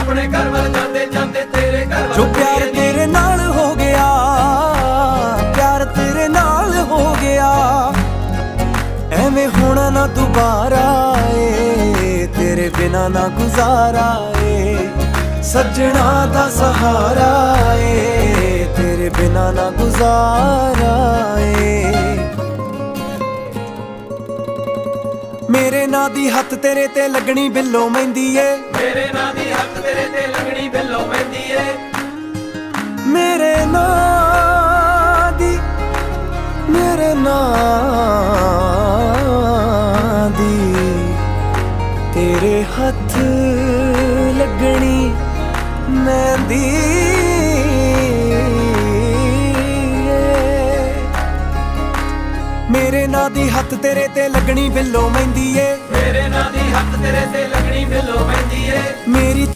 ਆਪਣੇ ਘਰ ਵੱਲ ਜਾਂਦੇ ਜਾਂਦੇ ਤੇਰੇ ਘਰ ਵੱਲ ਜੋ ਪਿਆਰ ਤੇਰੇ ਨਾਲ ਹੋ ਗਿਆ, ਪਿਆਰ ਤੇਰੇ ਨਾਲ ਹੋ ਗਿਆ, ਐਵੇਂ ਹੋਣਾ ਨਾ ਦੁਬਾਰਾ ਏ, ਤੇਰੇ ਬਿਨਾ ਨਾ ਗੁਜ਼ਾਰਾ ਏ, ਸੱਜਣਾ ਦਾ ਸਹਾਰਾ ਏ, ਤੇਰੇ ਬਿਨਾ ਨਾ ਗੁਜ਼ਾਰਾ ਏ। ਮੇਰੇ ਨਾਂ ਦੀ ਹੱਥ ਤੇਰੇ ਤੇ ਲੱਗਣੀ ਬਿੱਲੋ ਮਹਿੰਦੀ ਏ, ਮੇਰੇ ਨਾਂ ਦੀ ਹੱਥ ਤੇਰੇ ਤੇ ਲੱਗਣੀ ਬਿੱਲੋ ਮਹਿੰਦੀ ਏ, ਮੇਰੇ ਨਾਂ ਦੀ, ਮੇਰੇ ਨਾਂ ਦੀ ਤੇਰੇ ਹੱਥ ਲੱਗਣੀ ਮਹਿੰਦੀ ਏ। ਮੇਰੇ ਨਾਂ ਦੀ ਹੱਥ ਤੇਰੇ ਤੇ ਲੱਗਣੀ ਬਿੱਲੋ ਮਹਿੰਦੀ ਏ, ਮੇਰੇ ਨਾਂ ਦੀ ਹੱਥ ਤੇਰੇ ਤੇ ਲੱਗਣੀ ਬਿੱਲੋ ਮਹਿੰਦੀ ਏ। ਮੇਰੀ